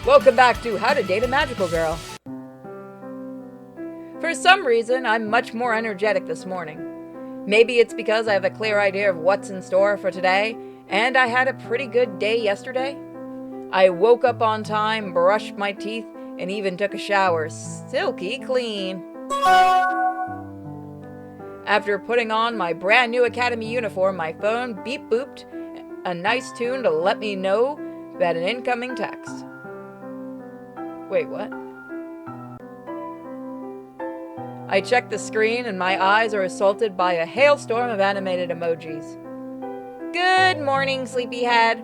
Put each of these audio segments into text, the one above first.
Welcome back to How to Date a Magical Girl. For some reason, I'm much more energetic this morning. Maybe it's because I have a clear idea of what's in store for today, and I had a pretty good day yesterday. I woke up on time, brushed my teeth, and even took a shower, silky clean. After putting on my brand new academy uniform, my phone beep booped a nice tune to let me know that an incoming text. Wait, what? I check the screen and my eyes are assaulted by a hailstorm of animated emojis. Good morning, sleepyhead.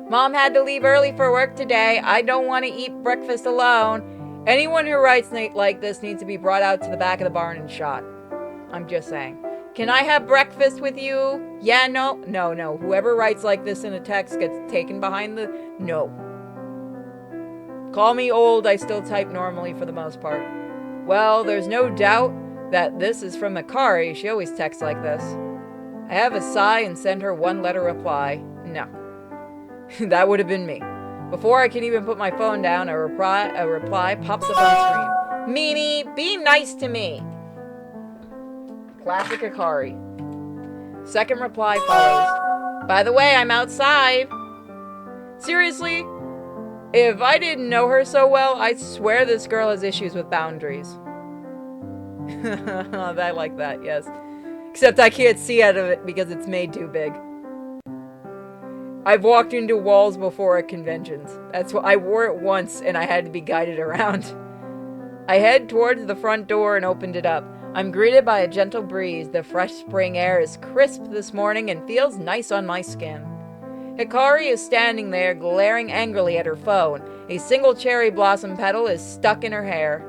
Mom had to leave early for work today. I don't want to eat breakfast alone. Anyone who writes like this needs to be brought out to the back of the barn and shot. I'm just saying. Can I have breakfast with you? Yeah, no? No. Whoever writes like this in a text gets taken behind the... No. Call me old, I still type normally for the most part. Well, there's no doubt that this is from Akari. She always texts like this. I have a sigh and send her one-letter reply. No. That would have been me. Before I can even put my phone down, a reply pops up on screen. Meanie, be nice to me. Classic Akari. Second reply follows. By the way, I'm outside. Seriously? If I didn't know her so well, I swear this girl has issues with boundaries. I like that, yes. Except I can't see out of it because it's made too big. I've walked into walls before at conventions. That's why I wore it once and I had to be guided around. I head towards the front door and opened it up. I'm greeted by a gentle breeze. The fresh spring air is crisp this morning and feels nice on my skin. Hikari is standing there, glaring angrily at her phone. A single cherry blossom petal is stuck in her hair.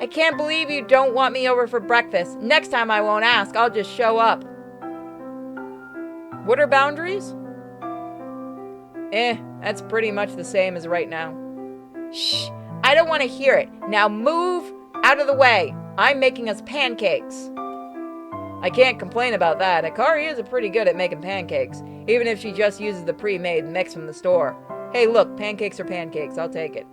I can't believe you don't want me over for breakfast. Next time I won't ask, I'll just show up. What are boundaries? That's pretty much the same as right now. Shh, I don't want to hear it. Now move out of the way. I'm making us pancakes. I can't complain about that. Hikari is pretty good at making pancakes, even if she just uses the pre-made mix from the store. Hey, look, pancakes are pancakes. I'll take it.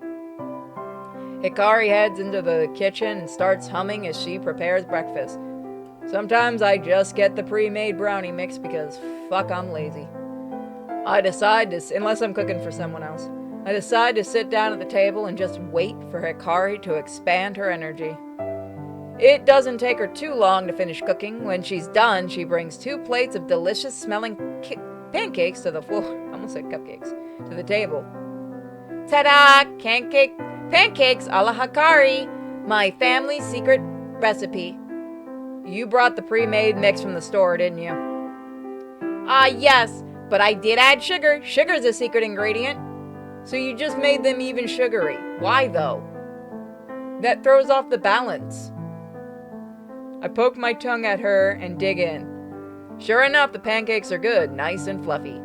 Hikari heads into the kitchen and starts humming as she prepares breakfast. Sometimes I just get the pre-made brownie mix because fuck, I'm lazy. I decide to, unless I'm cooking for someone else, I decide to sit down at the table and just wait for Hikari to expand her energy. It doesn't take her too long to finish cooking. When she's done, she brings 2 plates of delicious smelling pancakes to the floor. I almost said cupcakes. To the table. Ta-da! Pancakes a la Hikari. My family's secret recipe. You brought the pre-made mix from the store, didn't you? Yes, but I did add sugar. Sugar's a secret ingredient. So you just made them even sugary. Why, though? That throws off the balance. I poke my tongue at her and dig in. Sure enough, the pancakes are good, nice and fluffy.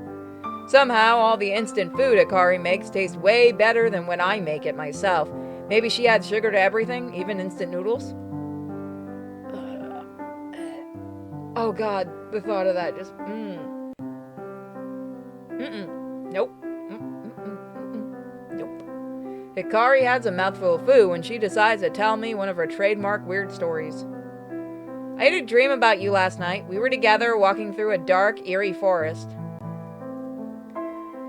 Somehow, all the instant food Hikari makes tastes way better than when I make it myself. Maybe she adds sugar to everything, even instant noodles? Oh god, the thought of that just, Nope. Nope. Hikari has a mouthful of food when she decides to tell me one of her trademark weird stories. I had a dream about you last night. We were together walking through a dark, eerie forest.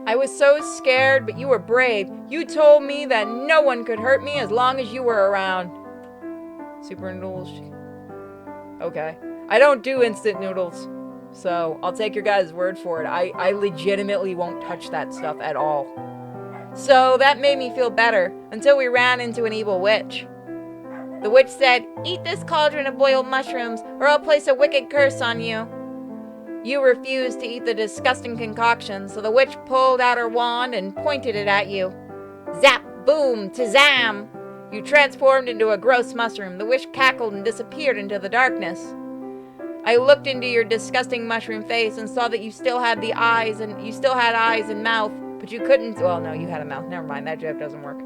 I was so scared, but you were brave. You told me that no one could hurt me as long as you were around. Super noodles. Okay. I don't do instant noodles, so I'll take your guys' word for it. I legitimately won't touch that stuff at all. So that made me feel better until we ran into an evil witch. The witch said, "Eat this cauldron of boiled mushrooms, or I'll place a wicked curse on you." You refused to eat the disgusting concoction, so the witch pulled out her wand and pointed it at you. Zap, boom, tazam! You transformed into a gross mushroom. The witch cackled and disappeared into the darkness. I looked into your disgusting mushroom face and saw that you still had eyes and mouth, but you couldn't. Well, no, you had a mouth. Never mind, that joke doesn't work.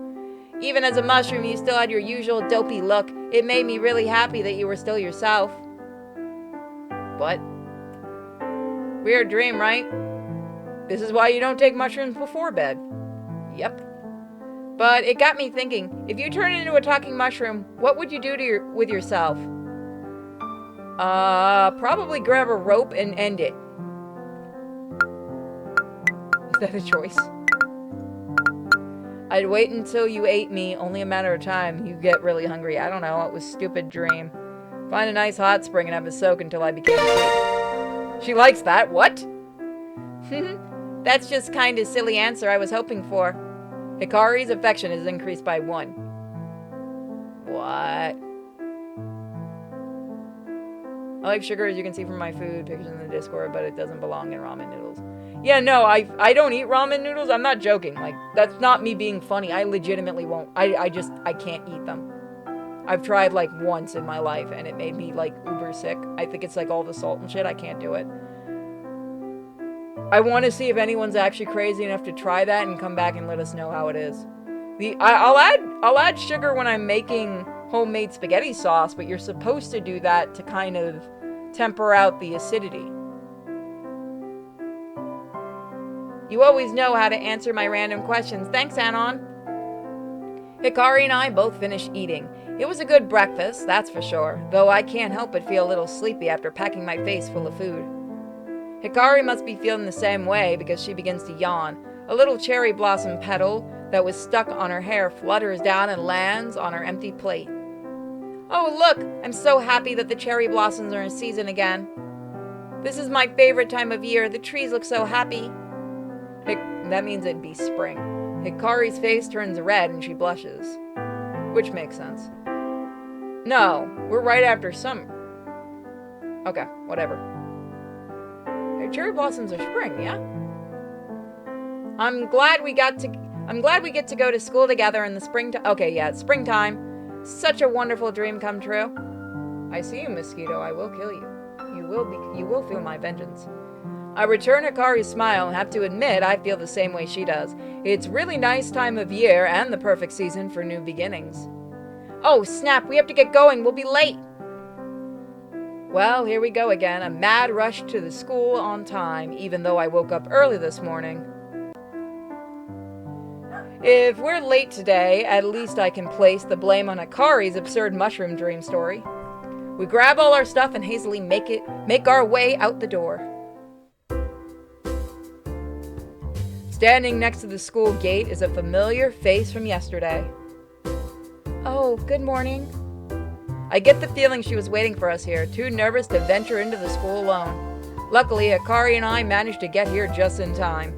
Even as a mushroom, you still had your usual dopey look. It made me really happy that you were still yourself. What? Weird dream, right? This is why you don't take mushrooms before bed. Yep. But it got me thinking, if you turned into a talking mushroom, what would you do with yourself? Probably grab a rope and end it. Is that a choice? I'd wait until you ate me, only a matter of time. You get really hungry. I don't know, it was a stupid dream. Find a nice hot spring and have a soak until I became asleep. She likes that, what? That's just kind of silly answer I was hoping for. Hikari's affection is increased by 1. What? I like sugar, as you can see from my food pictures in the Discord, but it doesn't belong in ramen noodles. Yeah, no, I don't eat ramen noodles. I'm not joking. Like, that's not me being funny. I legitimately won't. I can't eat them. I've tried, like, once in my life, and it made me, like, uber sick. I think it's, like, all the salt and shit. I can't do it. I want to see if anyone's actually crazy enough to try that and come back and let us know how it is. I'll add sugar when I'm making homemade spaghetti sauce, but you're supposed to do that to kind of temper out the acidity. You always know how to answer my random questions. Thanks, Anon. Hikari and I both finished eating. It was a good breakfast, that's for sure, though I can't help but feel a little sleepy after packing my face full of food. Hikari must be feeling the same way because she begins to yawn. A little cherry blossom petal that was stuck on her hair flutters down and lands on her empty plate. Oh, look! I'm so happy that the cherry blossoms are in season again. This is my favorite time of year. The trees look so happy. That means it'd be spring. Hikari's face turns red and she blushes. Which makes sense. No, we're right after summer. Okay, whatever. Cherry blossoms are spring, yeah? I'm glad we get to go to school together in the springtime. Okay, yeah, it's springtime. Such a wonderful dream come true. I see you, mosquito. I will kill you. You will feel my vengeance. I return Hikari's smile and have to admit I feel the same way she does. It's really nice time of year and the perfect season for new beginnings. Oh, snap, we have to get going. We'll be late. Well, here we go again. A mad rush to the school on time, even though I woke up early this morning. If we're late today, at least I can place the blame on Hikari's absurd mushroom dream story. We grab all our stuff and hastily make our way out the door. Standing next to the school gate is a familiar face from yesterday. Oh, good morning. I get the feeling she was waiting for us here, too nervous to venture into the school alone. Luckily, Hikari and I managed to get here just in time.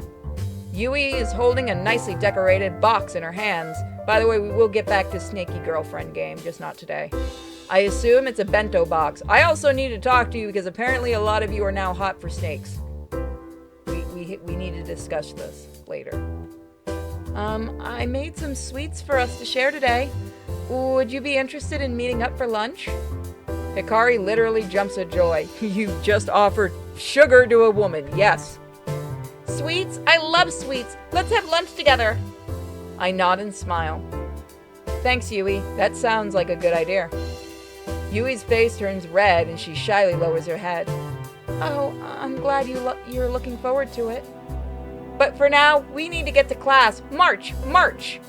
Yui is holding a nicely decorated box in her hands. By the way, we will get back to Snaky Girlfriend game, just not today. I assume it's a bento box. I also need to talk to you because apparently a lot of you are now hot for snakes. We need to discuss this later. I made some sweets for us to share today. Would you be interested in meeting up for lunch? Hikari literally jumps at joy. You just offered sugar to a woman, yes. Sweets? I love sweets. Let's have lunch together. I nod and smile. Thanks, Yui. That sounds like a good idea. Yui's face turns red and she shyly lowers her head. Oh, I'm glad you're looking forward to it. But for now, we need to get to class. March! March!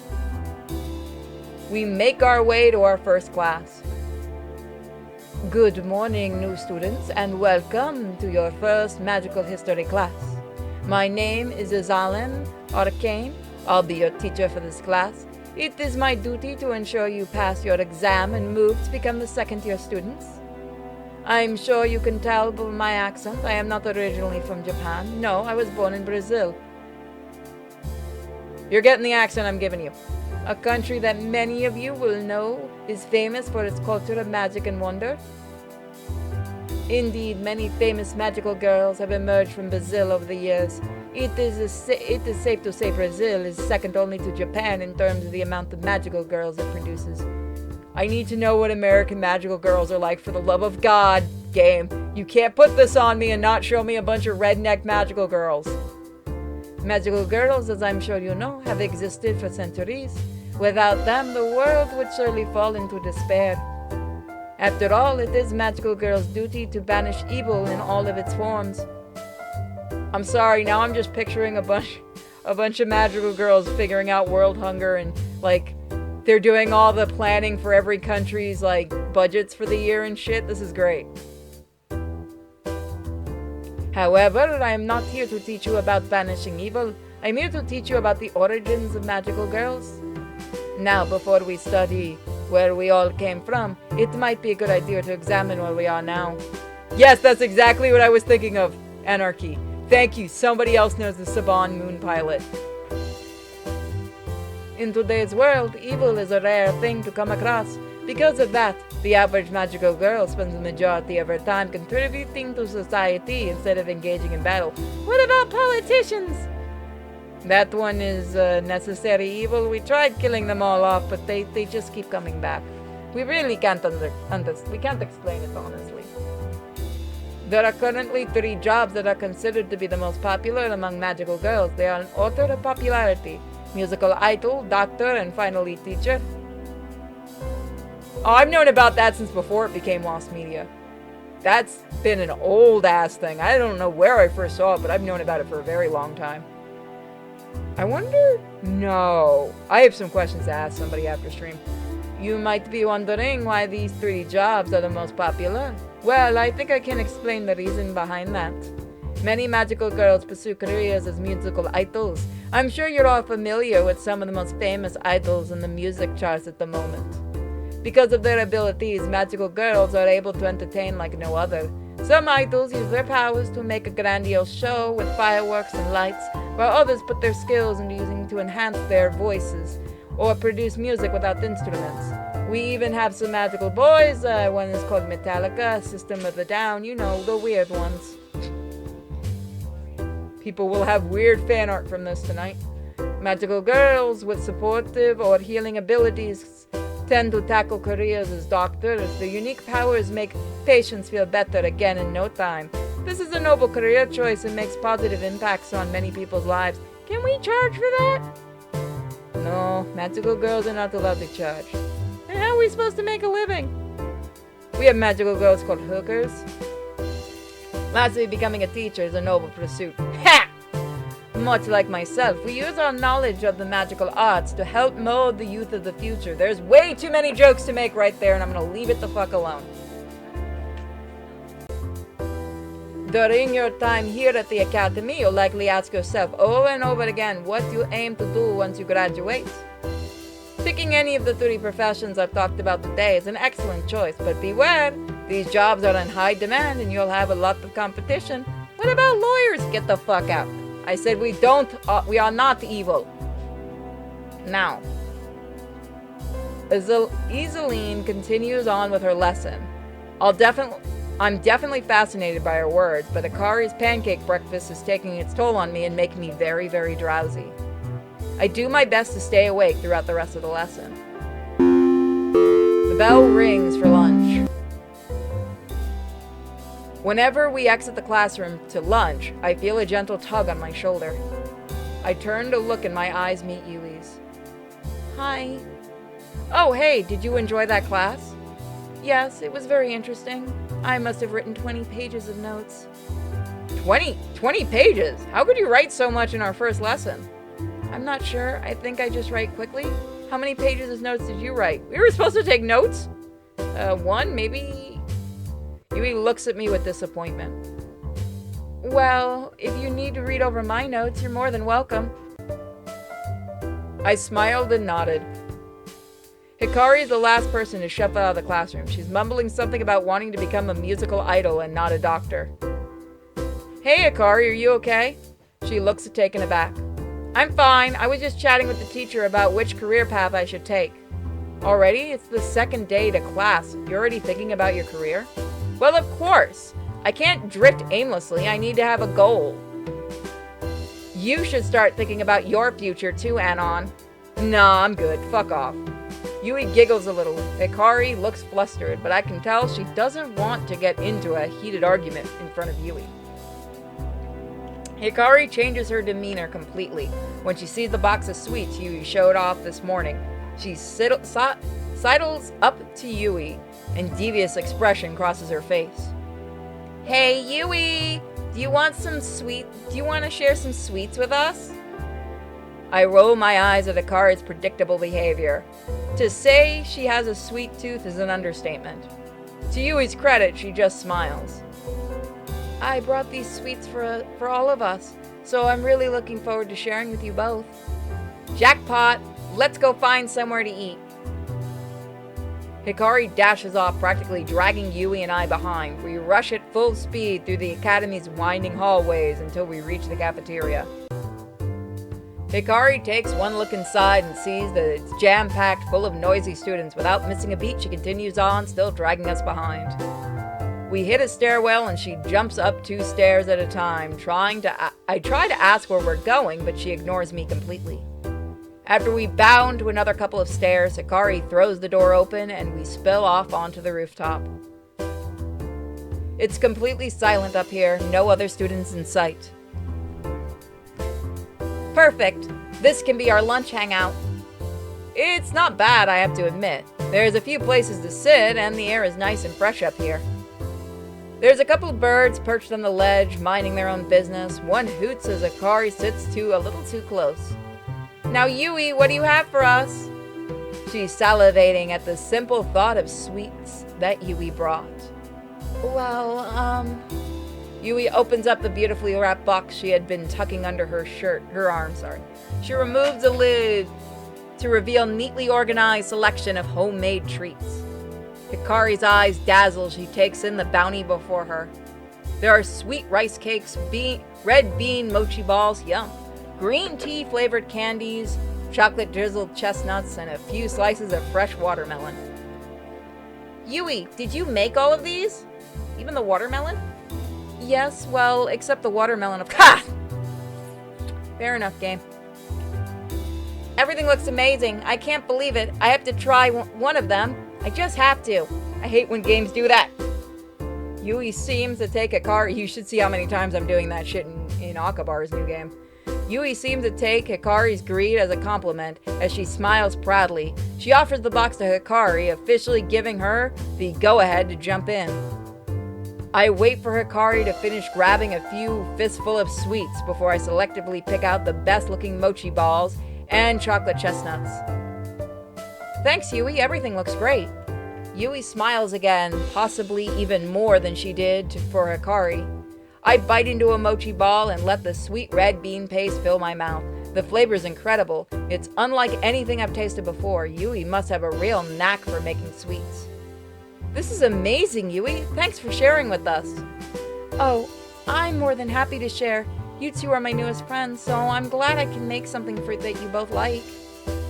We make our way to our first class. Good morning, new students, and welcome to your first magical history class. My name is Azalem Arcane. I'll be your teacher for this class. It is my duty to ensure you pass your exam and move to become the second-year students. I'm sure you can tell by my accent I am not originally from Japan. No, I was born in Brazil. You're getting the accent I'm giving you. A country that many of you will know is famous for its culture of magic and wonder. Indeed, many famous magical girls have emerged from Brazil over the years. It is safe to say Brazil is second only to Japan in terms of the amount of magical girls it produces. I need to know what American magical girls are like, for the love of God, game. You can't put this on me and not show me a bunch of redneck magical girls. Magical girls, as I'm sure you know, have existed for centuries. Without them, the world would surely fall into despair. After all, it is magical girls' duty to banish evil in all of its forms. I'm sorry, now I'm just picturing a bunch a bunch of magical girls figuring out world hunger and, like, they're doing all the planning for every country's, like, budgets for the year and shit. This is great. However, I am not here to teach you about banishing evil. I'm here to teach you about the origins of magical girls. Now, before we study where we all came from, it might be a good idea to examine where we are now. Yes, that's exactly what I was thinking of. Anarchy. Thank you. Somebody else knows the Saban moon pilot. In today's world, evil is a rare thing to come across. Because of that, the average magical girl spends the majority of her time contributing to society instead of engaging in battle. What about politicians? That one is necessary evil. We tried killing them all off, but they just keep coming back. We really can't we can't explain it honestly. There are currently 3 jobs that are considered to be the most popular among magical girls. They are in order of popularity: musical idol, doctor, and finally teacher. Oh, I've known about that since before it became Lost Media. That's been an old ass thing. I don't know where I first saw it, but I've known about it for a very long time. I wonder... No. I have some questions to ask somebody after stream. You might be wondering why these 3 jobs are the most popular. Well, I think I can explain the reason behind that. Many magical girls pursue careers as musical idols. I'm sure you're all familiar with some of the most famous idols in the music charts at the moment. Because of their abilities, magical girls are able to entertain like no other. Some idols use their powers to make a grandiose show with fireworks and lights, while others put their skills into using to enhance their voices or produce music without instruments. We even have some magical boys. One is called Metallica, System of a Down, you know, the weird ones. People will have weird fan art from this tonight. Magical girls with supportive or healing abilities tend to tackle careers as doctors. Their unique powers make patients feel better again in no time. This is a noble career choice and makes positive impacts on many people's lives. Can we charge for that? No, magical girls are not allowed to charge. And how are we supposed to make a living? We have magical girls called hookers. Lastly, becoming a teacher is a noble pursuit. Ha! Much like myself, we use our knowledge of the magical arts to help mold the youth of the future. There's way too many jokes to make right there, and I'm gonna leave it the fuck alone. During your time here at the academy, you'll likely ask yourself over and over again what you aim to do once you graduate. Picking any of the 3 professions I've talked about today is an excellent choice, but beware, these jobs are in high demand and you'll have a lot of competition. What about lawyers? Get the fuck out. I said we are not evil. Now, Iseline continues on with her lesson. I'm definitely fascinated by her words, but Akari's pancake breakfast is taking its toll on me and making me very, very drowsy. I do my best to stay awake throughout the rest of the lesson. The bell rings for lunch. Whenever we exit the classroom to lunch, I feel a gentle tug on my shoulder. I turn to look and my eyes meet Yui's. Hi. Oh, hey, did you enjoy that class? Yes, it was very interesting. I must have written 20 pages of notes. 20 pages? How could you write so much in our first lesson? I'm not sure. I think I just write quickly. How many pages of notes did you write? We were supposed to take notes? 1, maybe? Yui looks at me with disappointment. Well, if you need to read over my notes, you're more than welcome. I smiled and nodded. Hikari is the last person to shuffle out of the classroom. She's mumbling something about wanting to become a musical idol and not a doctor. Hey, Hikari, are you okay? She looks taken aback. I'm fine. I was just chatting with the teacher about which career path I should take. Already? It's the second day to class. You're already thinking about your career? Well, of course. I can't drift aimlessly. I need to have a goal. You should start thinking about your future too, Anon. Nah, I'm good. Fuck off. Yui giggles a little. Hikari looks flustered, but I can tell she doesn't want to get into a heated argument in front of Yui. Hikari changes her demeanor completely when she sees the box of sweets Yui showed off this morning. She sidles up to Yui, and devious expression crosses her face. Hey, Yui! Do you want to share some sweets with us? I roll my eyes at Hikari's predictable behavior. To say she has a sweet tooth is an understatement. To Yui's credit, she just smiles. I brought these sweets for all of us, so I'm really looking forward to sharing with you both. Jackpot! Let's go find somewhere to eat. Hikari dashes off, practically dragging Yui and I behind. We rush at full speed through the academy's winding hallways until we reach the cafeteria. Hikari takes one look inside and sees that it's jam-packed full of noisy students. Without missing a beat, she continues on, still dragging us behind. We hit a stairwell and she jumps up 2 stairs at a time. I try to ask where we're going, but she ignores me completely. After we bound to another couple of stairs, Hikari throws the door open and we spill off onto the rooftop. It's completely silent up here, no other students in sight. Perfect! This can be our lunch hangout. It's not bad, I have to admit. There's a few places to sit and the air is nice and fresh up here. There's a couple of birds perched on the ledge, minding their own business. One hoots as Hikari sits a little too close. Now Yui, what do you have for us? She's salivating at the simple thought of sweets that Yui brought. Well, Yui opens up the beautifully wrapped box she had been tucking under her arm. She removes the lid to reveal neatly organized selection of homemade treats. Hikari's eyes dazzle. She takes in the bounty before her. There are sweet rice cakes, red bean mochi balls, yum, green tea flavored candies, chocolate drizzled chestnuts, and a few slices of fresh watermelon. Yui, did you make all of these? Even the watermelon? Yes, well, except the watermelon of— Ha! Fair enough, game. Everything looks amazing. I can't believe it. I have to try one of them. I just have to. I hate when games do that. Yui seems to take Hikari— You should see how many times I'm doing that shit in Akabar's new game. Yui seems to take Hikari's greed as a compliment as she smiles proudly. She offers the box to Hikari, officially giving her the go-ahead to jump in. I wait for Hikari to finish grabbing a few fistful of sweets before I selectively pick out the best-looking mochi balls and chocolate chestnuts. Thanks, Yui. Everything looks great. Yui smiles again, possibly even more than she did for Hikari. I bite into a mochi ball and let the sweet red bean paste fill my mouth. The flavor is incredible. It's unlike anything I've tasted before. Yui must have a real knack for making sweets. This is amazing, Yui. Thanks for sharing with us. Oh, I'm more than happy to share. You two are my newest friends, so I'm glad I can make something that you both like.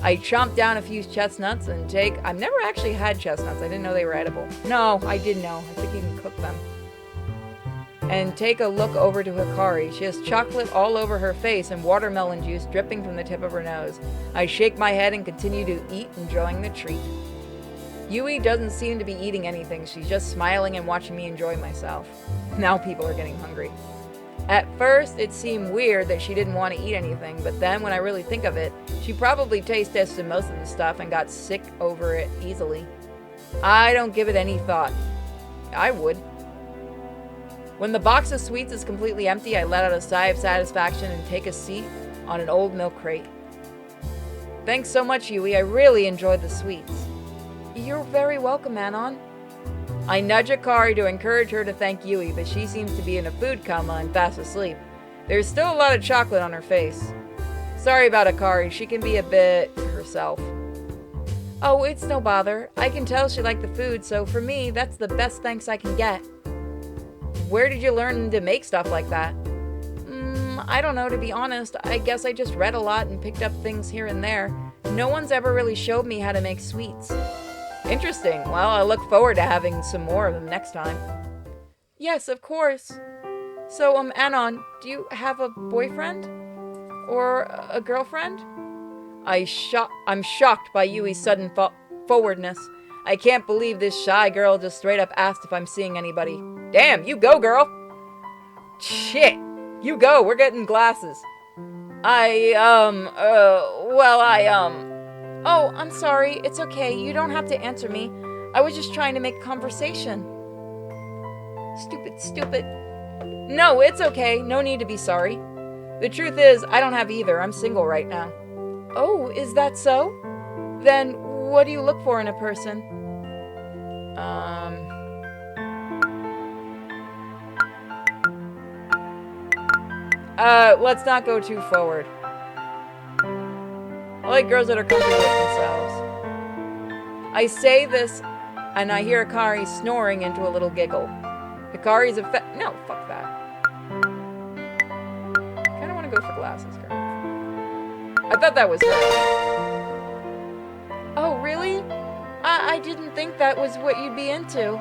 I chomp down a few chestnuts and I've never actually had chestnuts. I didn't know they were edible. No, I did know. I think you can cook them. And take a look over to Hikari. She has chocolate all over her face and watermelon juice dripping from the tip of her nose. I shake my head and continue to eat, enjoying the treat. Yui doesn't seem to be eating anything. She's just smiling and watching me enjoy myself. Now people are getting hungry. At first, it seemed weird that she didn't want to eat anything, but then when I really think of it, she probably taste tested most of the stuff and got sick over it easily. I don't give it any thought. I would. When the box of sweets is completely empty, I let out a sigh of satisfaction and take a seat on an old milk crate. Thanks so much, Yui. I really enjoyed the sweets. You're very welcome, Anon. I nudge Hikari to encourage her to thank Yui, but she seems to be in a food coma and fast asleep. There's still a lot of chocolate on her face. Sorry about Hikari. She can be a bit herself. Oh, it's no bother. I can tell she liked the food, so for me, that's the best thanks I can get. Where did you learn to make stuff like that? I don't know, to be honest. I guess I just read a lot and picked up things here and there. No one's ever really showed me how to make sweets. Interesting. Well, I look forward to having some more of them next time. Yes, of course. So, Anon, do you have a boyfriend? Or a girlfriend? I'm shocked by Yui's sudden forwardness. I can't believe this shy girl just straight up asked if I'm seeing anybody. Damn, you go, girl! Shit! You go, we're getting glasses. Oh, I'm sorry. It's okay. You don't have to answer me. I was just trying to make conversation. Stupid. No, it's okay. No need to be sorry. The truth is, I don't have either. I'm single right now. Oh, is that so? Then what do you look for in a person? Um... let's not go too forward. I like girls that are comfortable with themselves. I say this, and I hear Akari snoring into a little giggle. Akari's no, fuck that. Kinda wanna go for glasses, girl. I thought that was her. Oh, really? I didn't think that was what you'd be into.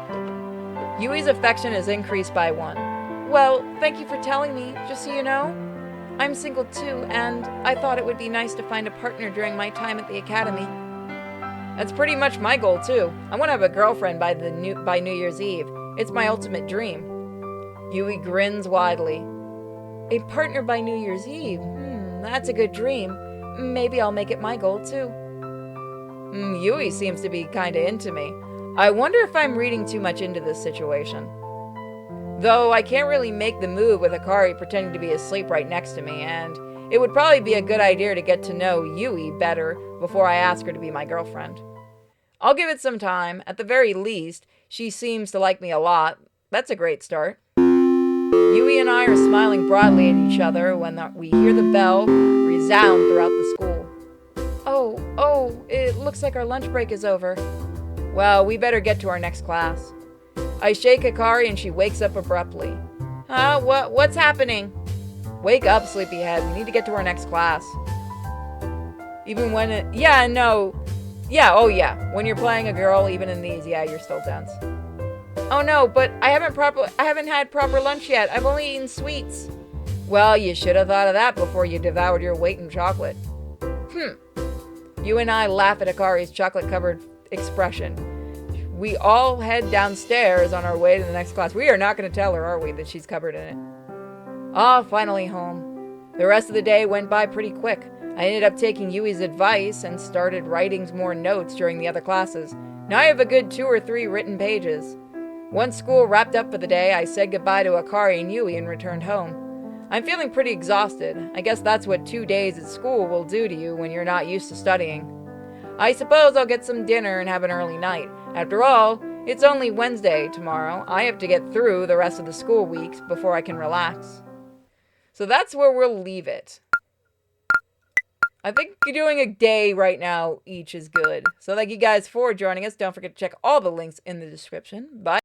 Yui's affection is increased by 1. Well, thank you for telling me, just so you know. I'm single too, and I thought it would be nice to find a partner during my time at the academy. That's pretty much my goal too. I want to have a girlfriend by New Year's Eve. It's my ultimate dream. Yui grins widely. A partner by New Year's Eve? That's a good dream. Maybe I'll make it my goal too. Yui seems to be kinda into me. I wonder if I'm reading too much into this situation. Though I can't really make the move with Akari pretending to be asleep right next to me, and it would probably be a good idea to get to know Yui better before I ask her to be my girlfriend. I'll give it some time. At the very least, she seems to like me a lot. That's a great start. Yui and I are smiling broadly at each other when we hear the bell resound throughout the school. Oh, it looks like our lunch break is over. Well, we better get to our next class. I shake Akari and she wakes up abruptly. Huh? What's happening? Wake up, sleepyhead. We need to get to our next class. Even when it... Yeah, no. Yeah, oh yeah. When you're playing a girl, even in these, yeah, you're still dense. Oh no, but I haven't had proper lunch yet. I've only eaten sweets. Well, you should have thought of that before you devoured your weight in chocolate. You and I laugh at Akari's chocolate-covered expression. We all head downstairs on our way to the next class. We are not going to tell her, are we, that she's covered in it. Finally home. The rest of the day went by pretty quick. I ended up taking Yui's advice and started writing more notes during the other classes. Now I have a good 2 or 3 written pages. Once school wrapped up for the day, I said goodbye to Akari and Yui and returned home. I'm feeling pretty exhausted. I guess that's what 2 days at school will do to you when you're not used to studying. I suppose I'll get some dinner and have an early night. After all, it's only Wednesday tomorrow. I have to get through the rest of the school week before I can relax. So that's where we'll leave it. I think doing a day right now each is good. So thank you guys for joining us. Don't forget to check all the links in the description. Bye.